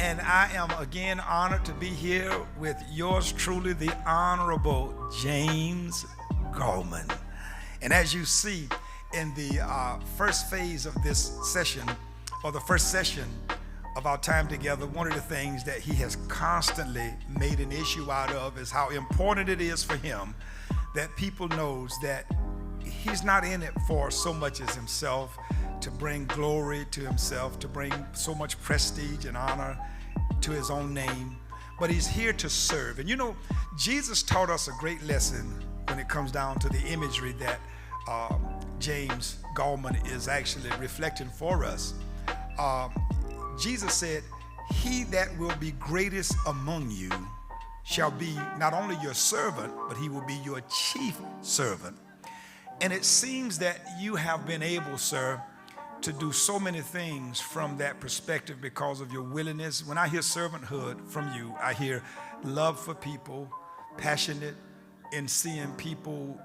And I am again honored to be here with yours truly, the Honorable James Gallman. And as you see in the first phase of this session, or the first session of our time together, one of the things that he has constantly made an issue out of is how important it is for him that people knows that he's not in it for so much as himself, to bring glory to himself, to bring so much prestige and honor to his own name, but he's here to serve. And you know, Jesus taught us a great lesson when it comes down to the imagery that James Gallman is actually reflecting for us. Jesus said, "He that will be greatest among you shall be not only your servant, but he will be your chief servant." And it seems that you have been able, sir, to do so many things from that perspective because of your willingness. When I hear servanthood from you, I hear love for people, passionate in seeing people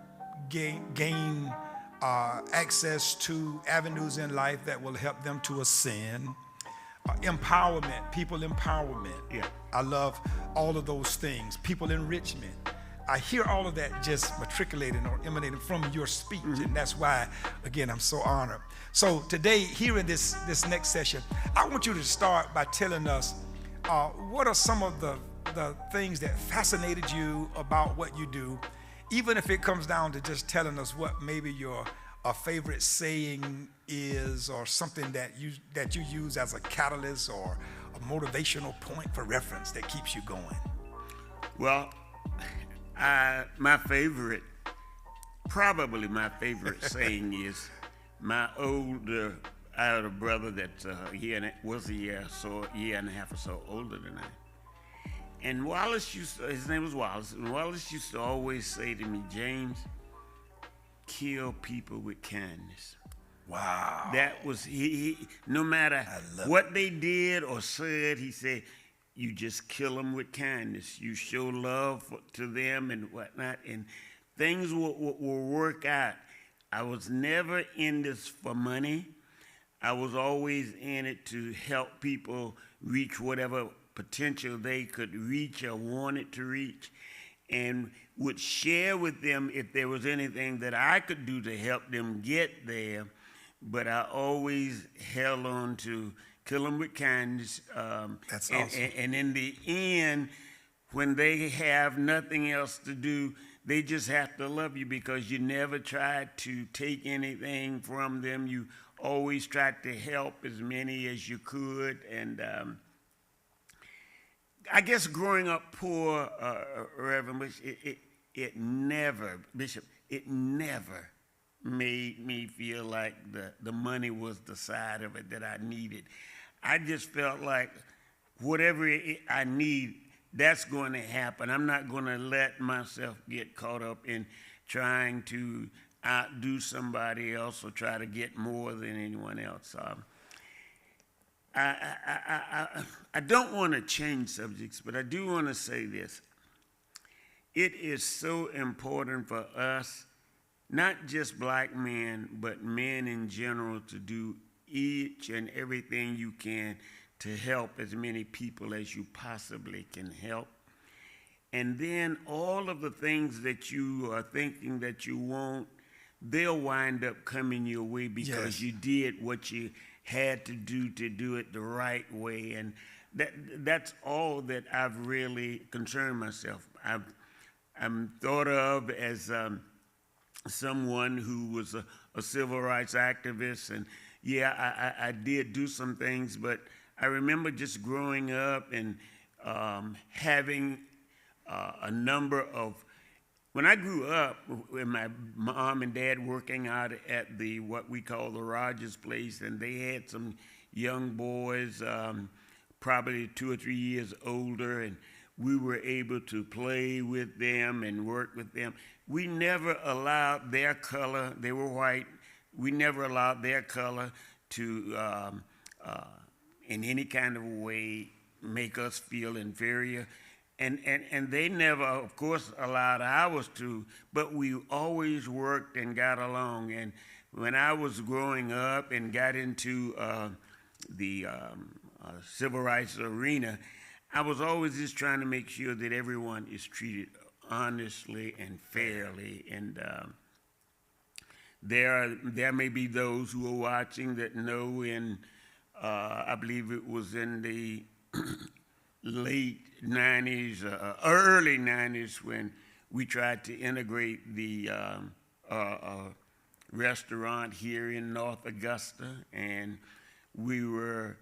gain access to avenues in life that will help them to ascend. Empowerment, people empowerment. Yeah. I love all of those things. People enrichment. I hear all of that just matriculating or emanating from your speech, and that's why, again, I'm so honored. So today, here in this next session, I want you to start by telling us what are some of the things that fascinated you about what you do, even if it comes down to just telling us what maybe your favorite saying is, or something that you use as a catalyst or a motivational point for reference that keeps you going. Well, probably my favorite saying is, my older brother that's was a year and a half or so older than I. And his name was Wallace, and Wallace used to always say to me, "James, kill people with kindness." Wow. That was, he no matter what they did or said, he said, you just kill them with kindness. You show love to them and whatnot, and things will work out. I was never in this for money. I was always in it to help people reach whatever potential they could reach or wanted to reach, and would share with them if there was anything that I could do to help them get there. But I always held on to kill them with kindness. That's awesome. And in the end, when they have nothing else to do, they just have to love you, because you never tried to take anything from them. You always tried to help as many as you could. And I guess growing up poor, Reverend, it never made me feel like the money was the side of it that I needed. I just felt like whatever I need, that's going to happen. I'm not going to let myself get caught up in trying to outdo somebody else or try to get more than anyone else. I don't want to change subjects, but I do want to say this. It is so important for us, not just black men, but men in general, to do each and everything you can to help as many people as you possibly can help. And then all of the things that you are thinking that you want, they'll wind up coming your way because you did what you had to do it the right way. And that's all that I've really concerned myself. I'm thought of as someone who was a civil rights activist, and I did do some things, but I remember just growing up and having a number of, when I grew up with my mom and dad working out at what we call the Rogers place, and they had some young boys, probably 2 or 3 years older, and we were able to play with them and work with them. We never allowed their color, they were white, we never allowed their color to, in any kind of way, make us feel inferior. And they never, of course, allowed ours to, but we always worked and got along. And when I was growing up and got into the civil rights arena, I was always just trying to make sure that everyone is treated honestly and fairly. And there may be those who are watching that know I believe it was in the late 90s, early 90s, when we tried to integrate the restaurant here in North Augusta, and we were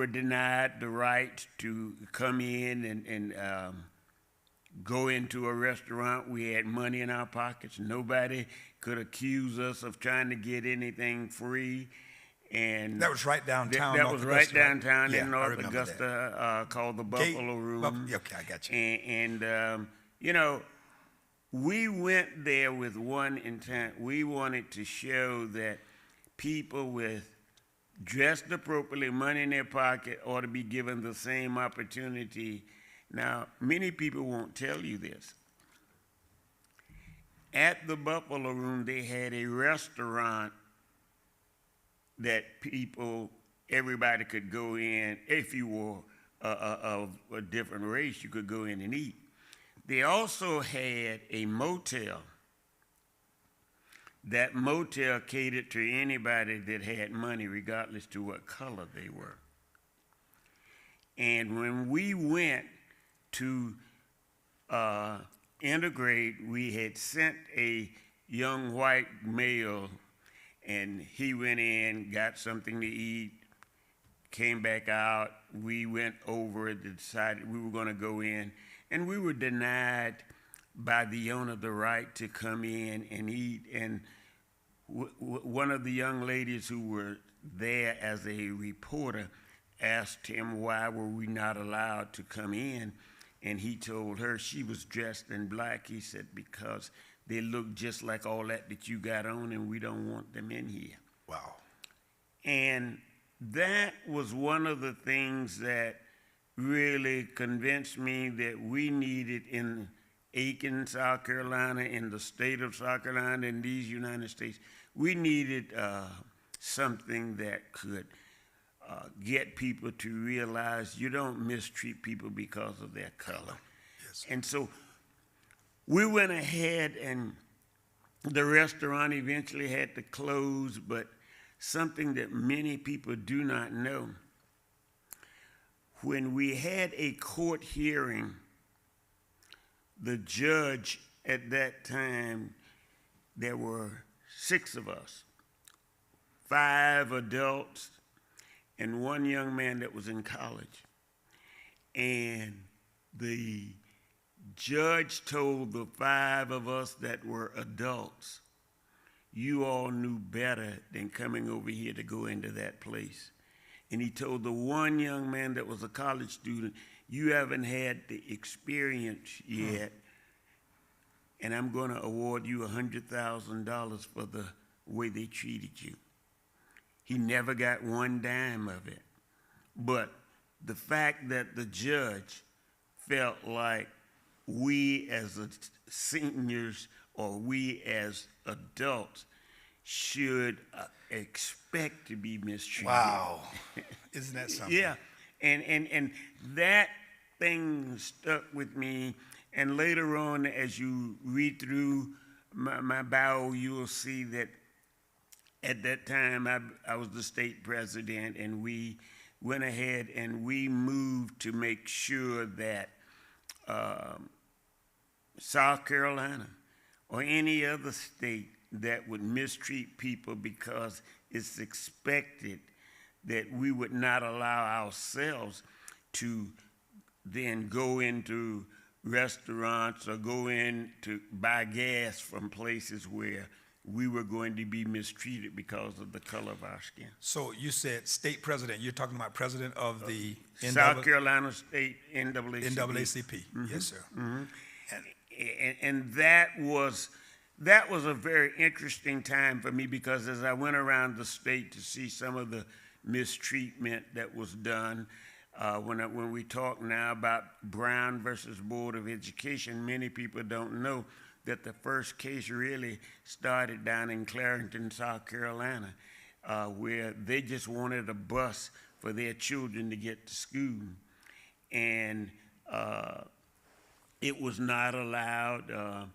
denied the right to come in and go into a restaurant. We had money in our pockets. Nobody could accuse us of trying to get anything free. And that was right downtown. That was right downtown in in North Augusta, called the Buffalo Room. Okay, I got you. And you know, we went there with one intent. We wanted to show that people with dressed appropriately, money in their pocket, ought to be given the same opportunity. Now, many people won't tell you this. At the Buffalo Room, they had a restaurant that everybody could go in. If you were of a different race, you could go in and eat. They also had a motel. That motel catered to anybody that had money, regardless to what color they were. And when we went to integrate, we had sent a young white male, and he went in, got something to eat, came back out. We went over and decided we were going to go in, and we were denied by the owner the right to come in and eat. And one of the young ladies who were there as a reporter asked him why were we not allowed to come in, and he told her she was dressed in black. He said, because they look just like all that you got on, and we don't want them in here. Wow. And that was one of the things that really convinced me that we needed in Aiken, South Carolina, in the state of South Carolina, in these United States, we needed something that could get people to realize you don't mistreat people because of their color. Yes. And so we went ahead, and the restaurant eventually had to close, but something that many people do not know, when we had a court hearing, the judge at that time, there were 6 of us, 5 adults and 1 young man that was in college. And the judge told the 5 of us that were adults, you all knew better than coming over here to go into that place. And he told the 1 young man that was a college student, you haven't had the experience yet, and I'm going to award you $100,000 for the way they treated you. He never got 1 dime of it. But the fact that the judge felt like we as seniors or we as adults should expect to be mistreated. Wow. Isn't that something? Yeah. And that thing stuck with me. And later on, as you read through my bio, you will see that at that time I was the state president, and we went ahead and we moved to make sure that South Carolina or any other state that would mistreat people because it's expected that we would not allow ourselves to then go into restaurants or go in to buy gas from places where we were going to be mistreated because of the color of our skin. So you said state president. You're talking about president of the South Carolina State NAACP. NAACP. Mm-hmm. Yes, sir. Mm-hmm. And that was a very interesting time for me, because as I went around the state to see some of the mistreatment that was done, when we talk now about Brown versus Board of Education, many people don't know that the first case really started down in Clarington, South Carolina, where they just wanted a bus for their children to get to school. And it was not allowed.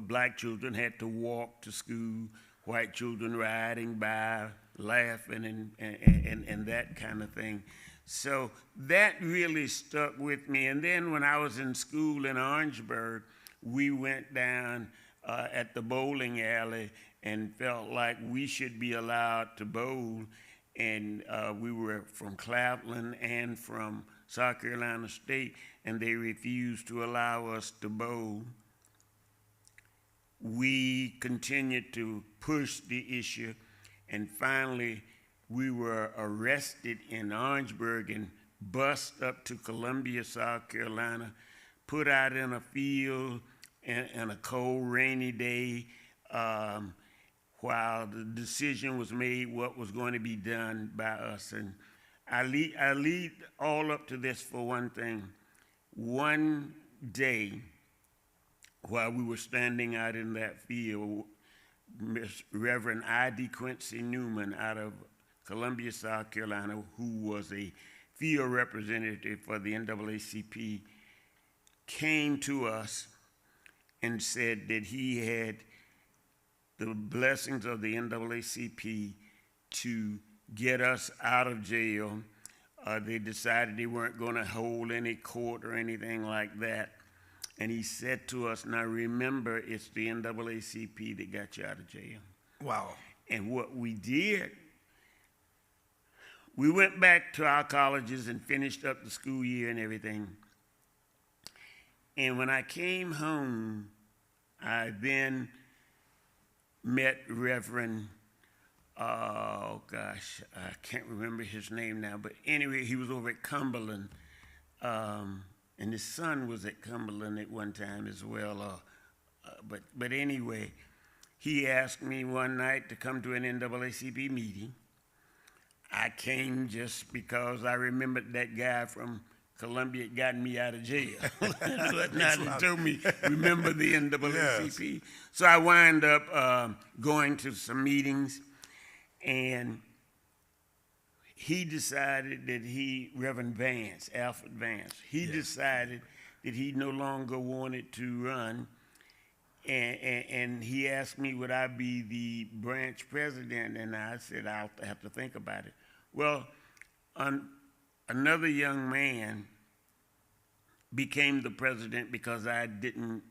Black children had to walk to school, white children riding by, laughing, and that kind of thing. So that really stuck with me. And then when I was in school in Orangeburg, we went down at the bowling alley and felt like we should be allowed to bowl. And we were from Claflin and from South Carolina State, and they refused to allow us to bowl. We continued to push the issue, and finally we were arrested in Orangeburg and bused up to Columbia, South Carolina, put out in a field in a cold, rainy day, while the decision was made what was going to be done by us. And I lead all up to this for one thing. One day, while we were standing out in that field, Reverend I.D. Quincy Newman out of Columbia, South Carolina, who was a field representative for the NAACP, came to us and said that he had the blessings of the NAACP to get us out of jail. They decided they weren't going to hold any court or anything like that. And he said to us, now remember, it's the NAACP that got you out of jail. Wow. And what we did, we went back to our colleges and finished up the school year and everything. And when I came home, I then met Reverend, oh gosh, I can't remember his name now, but anyway, he was over at Cumberland, and his son was at Cumberland at one time as well. But anyway, he asked me one night to come to an NAACP meeting. I came just because I remembered that guy from Columbia had gotten me out of jail. He told me, remember the NAACP. Yes. So I wound up going to some meetings, and he decided that Reverend Vance, Alfred Vance, he decided that he no longer wanted to run, and he asked me would I be the branch president, and I said I'll have to think about it. Well, another young man became the president because I didn't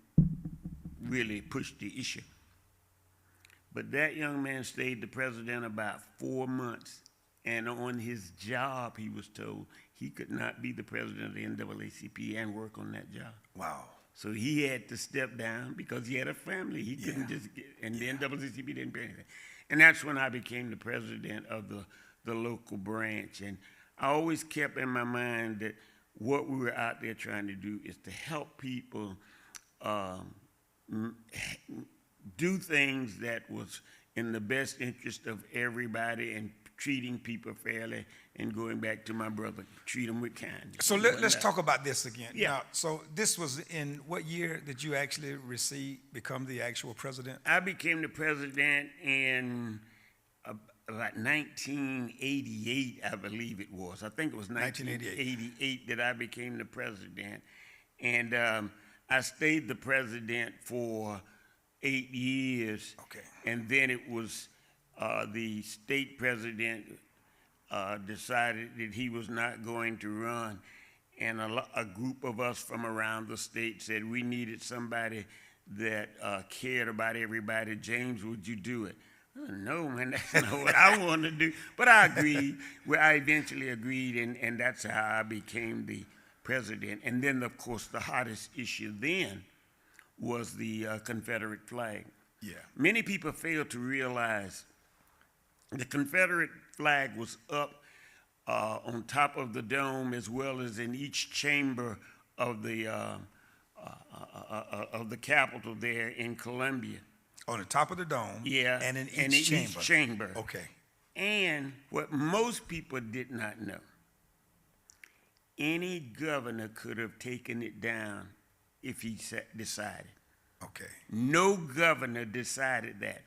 really push the issue. But that young man stayed the president about 4 months, and on his job, he was told he could not be the president of the NAACP and work on that job. Wow. So he had to step down because he had a family. He couldn't just get, and the NAACP didn't pay anything. And that's when I became the president of the local branch. And I always kept in my mind that what we were out there trying to do is to help people do things that was in the best interest of everybody and treating people fairly, and going back to my brother, treat them with kindness. So let's talk about this again. Yeah. Now, so this was in what year did you actually become the actual president? I became the president in about 1988, I believe it was. I think it was 1988 that I became the president. And I stayed the president for 8 years. Okay. And then it was the state president decided that he was not going to run. And a group of us from around the state said we needed somebody that cared about everybody. James, would you do it? No, man, that's not what I want to do. But I agreed. Well, I eventually agreed, and that's how I became the president. And then, of course, the hottest issue then was the Confederate flag. Yeah. Many people fail to realize the Confederate flag was up on top of the dome as well as in each chamber of the Capitol there in Columbia. On the top of the dome. Yeah. And in each chamber. Okay. And what most people did not know, any governor could have taken it down if he decided. Okay. No governor decided that.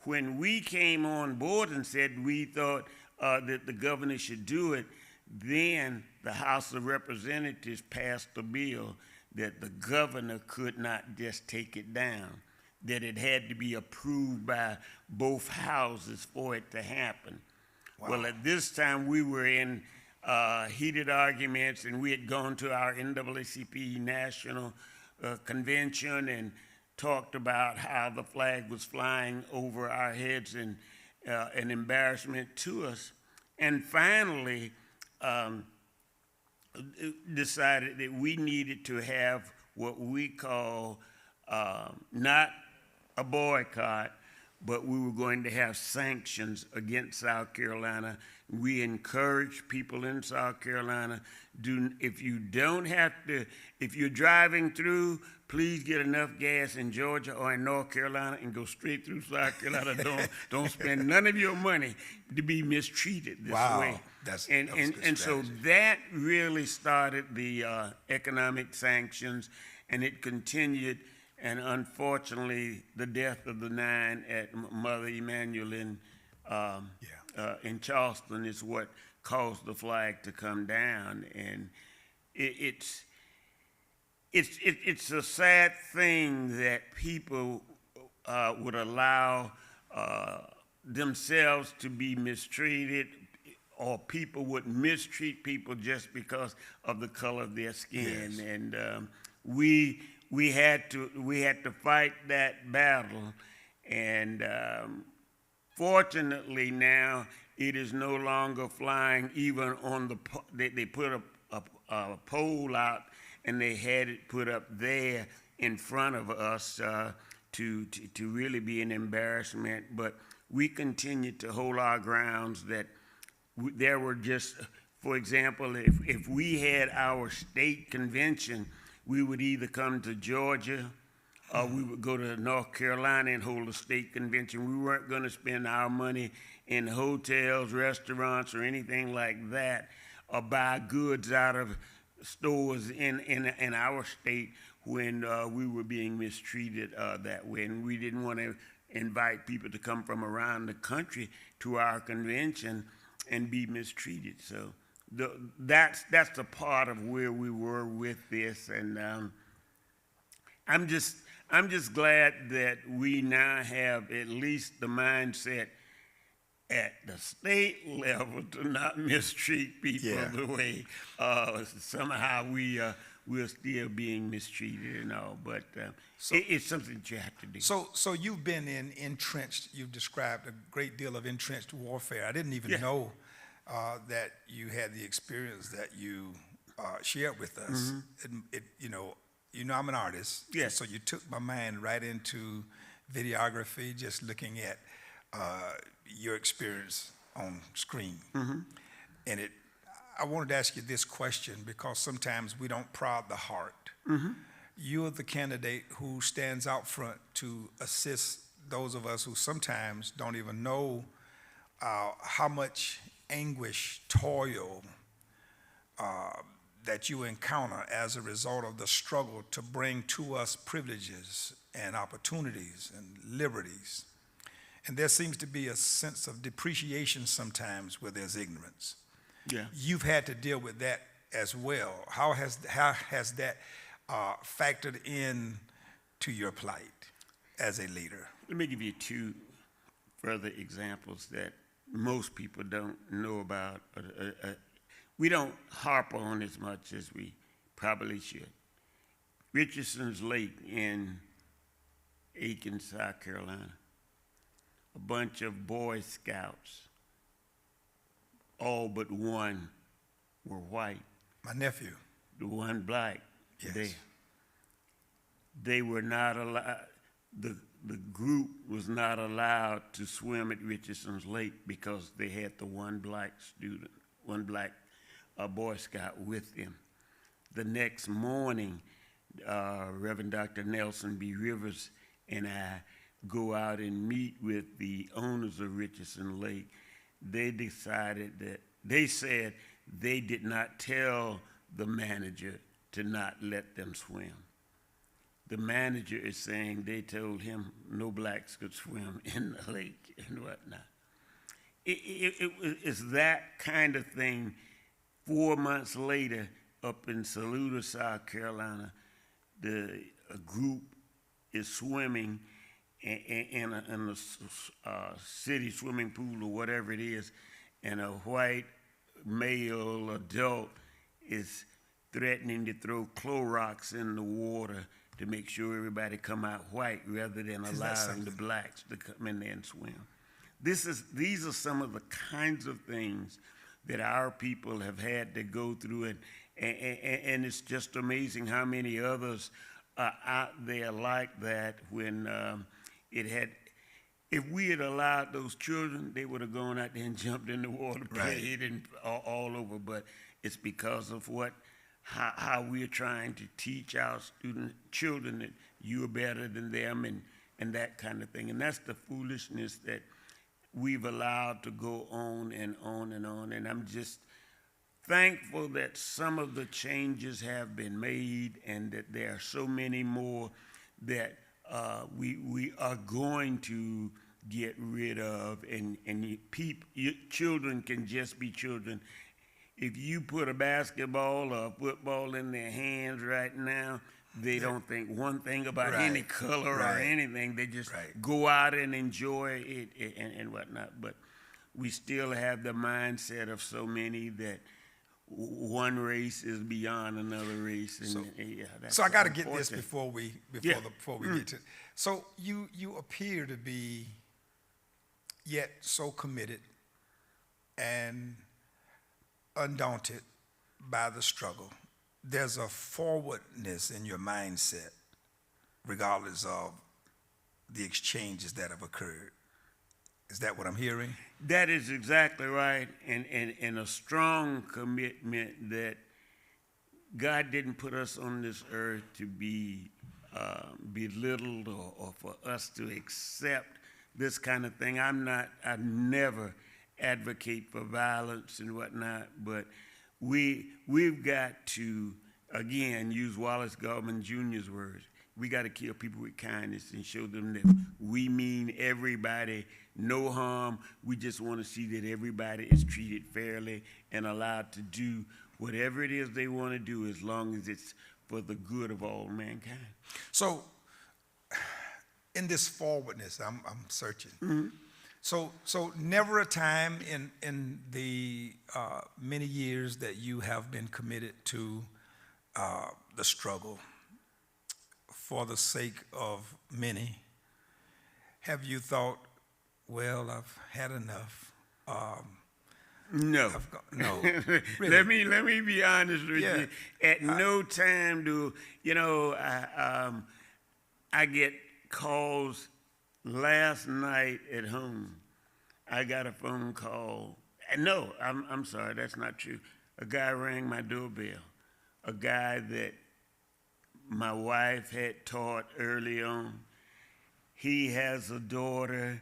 When we came on board and said we thought that the governor should do it, then the House of Representatives passed a bill that the governor could not just take it down, that it had to be approved by both houses for it to happen. Wow. Well, at this time, we were in heated arguments, and we had gone to our NAACP national convention and talked about how the flag was flying over our heads and an embarrassment to us. And finally, decided that we needed to have what we call not a boycott, but we were going to have sanctions against South Carolina. We encourage people in South Carolina, if you're driving through, please get enough gas in Georgia or in North Carolina and go straight through South Carolina. Don't spend none of your money to be mistreated this way. And so that really started the economic sanctions, and it continued. And unfortunately, the death of the 9 at Mother Emanuel in Charleston is what caused the flag to come down. And it's a sad thing that people would allow themselves to be mistreated, or people would mistreat people just because of the color of their skin. Yes. And we had to fight that battle, and fortunately now it is no longer flying. Even on they put a pole out, and they had it put up there in front of us to really be an embarrassment. But we continued to hold our grounds. That there were just, for example, if we had our state convention, we would either come to Georgia or we would go to North Carolina and hold a state convention. We weren't going to spend our money in hotels, restaurants, or anything like that, or buy goods out of stores in our state when we were being mistreated that way. And we didn't want to invite people to come from around the country to our convention and be mistreated. So that's a part of where we were with this, and I'm just glad that we now have at least the mindset at the state level to not mistreat people the way somehow we're still being mistreated and all. But it's something that you have to do. So you've been entrenched. You've described a great deal of entrenched warfare. I didn't even know that you had the experience that you shared with us. Mm-hmm. I'm an artist. Yes. So you took my mind right into videography, just looking at your experience on screen. Mm-hmm. And I wanted to ask you this question, because sometimes we don't prod the heart. Mm-hmm. You're the candidate who stands out front to assist those of us who sometimes don't even know how much anguish, toil that you encounter as a result of the struggle to bring to us privileges and opportunities and liberties. And there seems to be a sense of depreciation sometimes where there's ignorance. Yeah. You've had to deal with that as well. How has that factored in to your plight as a leader? Let me give you 2 further examples that most people don't know about. We don't harp on as much as we probably should. Richardson's Lake in Aiken, South Carolina. A bunch of Boy Scouts, all but one were white. My nephew. The one black. Yes. They were not allowed, the group was not allowed to swim at Richardson's Lake because they had the one black student, one black Boy Scout with them. The next morning, Reverend Dr. Nelson B. Rivers and I go out and meet with the owners of Richardson Lake. They said they did not tell the manager to not let them swim. The manager is saying they told him no blacks could swim in the lake and whatnot. it's that kind of thing. 4 months later, up in Saluda, South Carolina, a group is swimming in a city swimming pool or whatever it is, and a white male adult is threatening to throw Clorox in the water to make sure everybody come out white rather than allowing the blacks to come in there and swim. These are some of the kinds of things that our people have had to go through, and it's just amazing how many others are out there like that. When if we had allowed those children, they would have gone out there and jumped in the water, played, and all over. But it's because of how we're trying to teach our children that you are better than them, and that kind of thing. And that's the foolishness that we've allowed to go on and on and on. And I'm just thankful that some of the changes have been made, and that there are so many more that we are going to get rid of. And your children can just be children. If you put a basketball or a football in their hands right now, they don't think one thing about any color or anything. They just go out and enjoy it and whatnot. But we still have the mindset of so many that one race is beyond another race. And so I got to get this before we get to. So you appear to be yet so committed and undaunted by the struggle. There's a forwardness in your mindset, regardless of the exchanges that have occurred. Is that what I'm hearing? That is exactly right, and a strong commitment that God didn't put us on this earth to be belittled or for us to accept this kind of thing. I never advocate for violence and whatnot, but we've got to, again, use Wallace Gallman Jr.'s words. We got to kill people with kindness and show them that we mean everybody, no harm. We just want to see that everybody is treated fairly and allowed to do whatever it is they want to do, as long as it's for the good of all mankind. So, in this forwardness, I'm searching. Mm-hmm. So never a time in the many years that you have been committed to the struggle for the sake of many, have you thought, well, I've had enough? No. No. Really? Let me be honest with you. At no time do, I get calls. Last night at home, I got a phone call. No, I'm sorry, that's not true. A guy rang my doorbell. A guy that my wife had taught early on. He has a daughter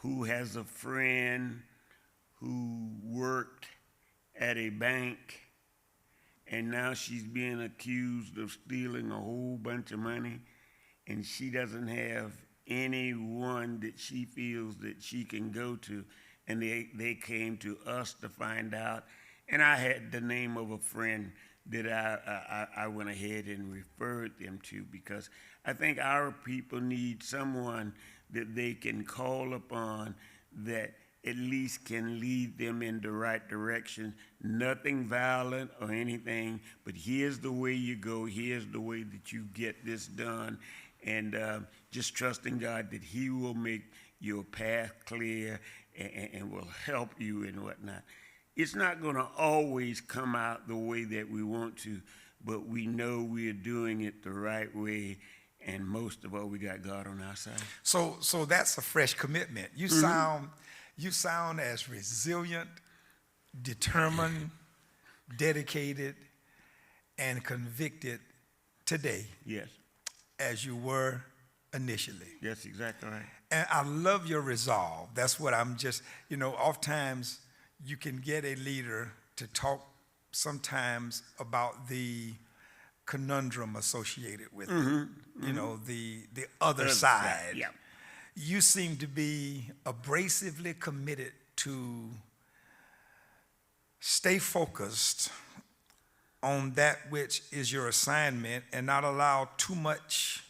who has a friend who worked at a bank, and now she's being accused of stealing a whole bunch of money, and she doesn't have anyone that she feels that she can go to, and they came to us to find out. And I had the name of a friend that I went ahead and referred them to, because I think our people need someone that they can call upon that at least can lead them in the right direction. Nothing violent or anything, but here's the way you go, here's the way that you get this done. And just trusting God that He will make your path clear and will help you and whatnot. It's not going to always come out the way that we want to, but we know we're doing it the right way, and most of all, we got God on our side. So that's a fresh commitment. You sound as resilient, determined, dedicated, and convicted today. Yes. As you were initially. That's exactly right. And I love your resolve. That's what I'm just, oftentimes you can get a leader to talk sometimes about the conundrum associated with it. The other side. Yeah. You seem to be abrasively committed to stay focused on that which is your assignment and not allow too much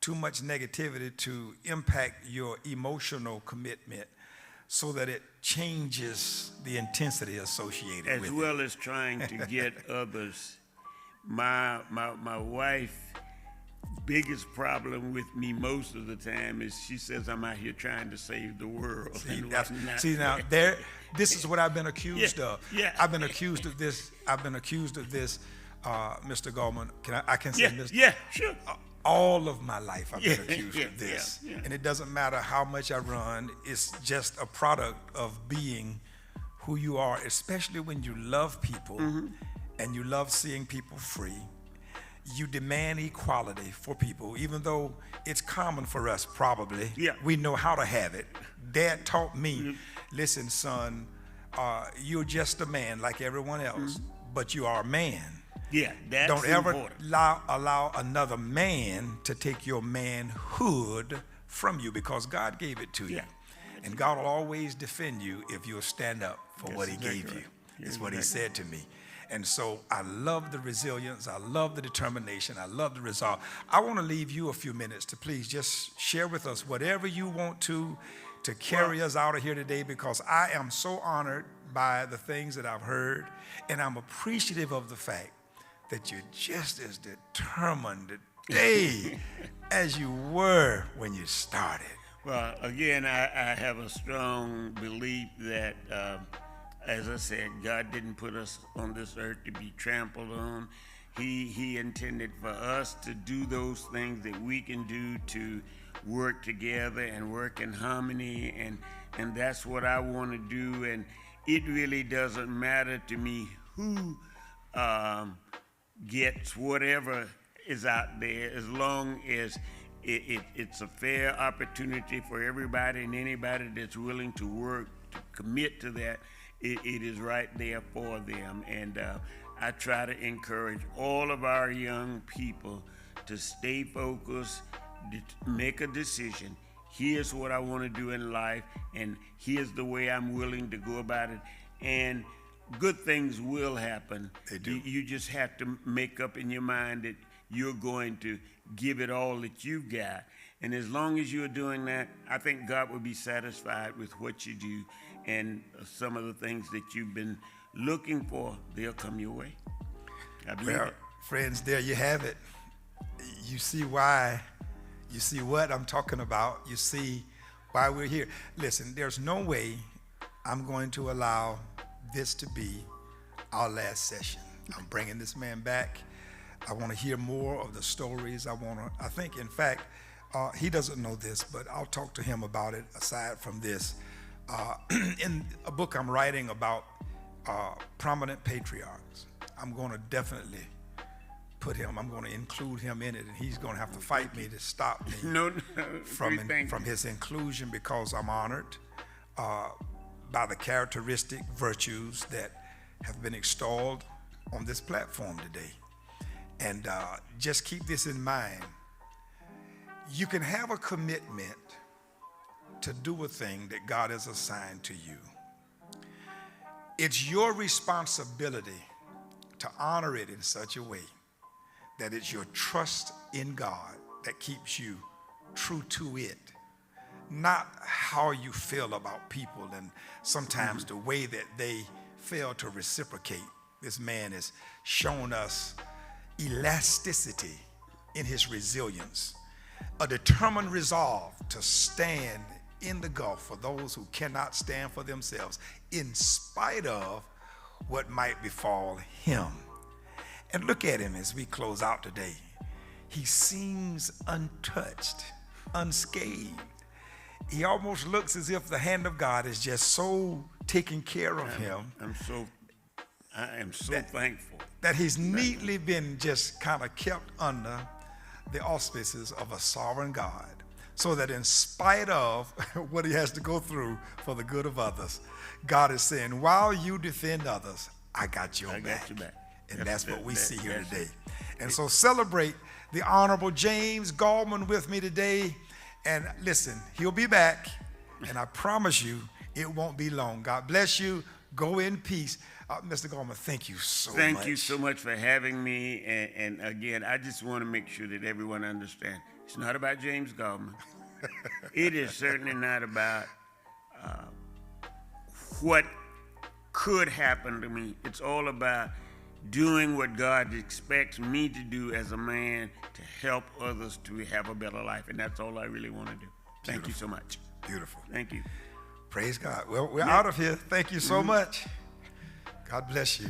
negativity to impact your emotional commitment, so that it changes the intensity associated with As well as trying to get others. My wife, biggest problem with me most of the time is she says I'm out here trying to save the world. This is what I've been accused of. Yeah. I've been accused of this. Mr. Gallman. I can say this? Yeah, sure. All of my life I've been accused yeah, of this. yeah. And it doesn't matter how much I run, it's just a product of being who you are, especially when you love people and you love seeing people free. You demand equality for people, even though it's common for us, probably. Yeah. We know how to have it. Dad taught me, listen, son, you're just a man like everyone else, but you are a man. Yeah, that's Don't ever important. allow another man to take your manhood from you, because God gave it to you. Yeah. And God will always defend you if you'll stand up for what he exactly gave right. you. Is what he said to me. And so I love the resilience. I love the determination. I love the resolve. I want to leave you a few minutes to please just share with us whatever you want to carry us out of here today, because I am so honored by the things that I've heard, and I'm appreciative of the fact that you're just as determined today as you were when you started. Well, again, I have a strong belief that, as I said, God didn't put us on this earth to be trampled on. He intended for us to do those things that we can do to work together and work in harmony, and that's what I want to do. And it really doesn't matter to me who gets whatever is out there, as long as it's a fair opportunity for everybody, and anybody that's willing to work, to commit to that, it is right there for them. And I try to encourage all of our young people to stay focused, make a decision. Here's what I want to do in life, and here's the way I'm willing to go about it. And good things will happen. They do. You just have to make up in your mind that you're going to give it all that you've got. And as long as you're doing that, I think God will be satisfied with what you do. And some of the things that you've been looking for, they'll come your way. I believe it. Friends, there you have it. You see why, you see what I'm talking about. You see why we're here. Listen, there's no way I'm going to allow this to be our last session. I'm bringing this man back. I want to hear more of the stories. I think, in fact, he doesn't know this, but I'll talk to him about it aside from this. In a book I'm writing about prominent patriarchs, I'm going to definitely I'm going to include him in it, and he's going to have to fight me to stop me from his inclusion, because I'm honored by the characteristic virtues that have been extolled on this platform today. And just keep this in mind. You can have a commitment to do a thing that God has assigned to you. It's your responsibility to honor it in such a way that it's your trust in God that keeps you true to it, not how you feel about people and sometimes the way that they fail to reciprocate. This man has shown us elasticity in his resilience, a determined resolve to stand in the gulf for those who cannot stand for themselves, in spite of what might befall him. And look at him as we close out today. He seems untouched, unscathed. He almost looks as if the hand of God is just so taking care of him. I am so thankful that he's neatly been just kind of kept under the auspices of a sovereign God, so that in spite of what he has to go through for the good of others, God is saying, while you defend others, I got your back. Got your back. And that's what we see here today. And so celebrate the Honorable James Gallman with me today. And listen, he'll be back. And I promise you, it won't be long. God bless you. Go in peace. Mr. Gallman, thank you so much. Thank you so much for having me. And again, I just want to make sure that everyone understands it's not about James Gallman. It is certainly not about what could happen to me. It's all about doing what God expects me to do as a man to help others to have a better life. And that's all I really want to do. Thank you so much. Beautiful. Thank you. Praise God. Well, we're out of here. Thank you so much. God bless you.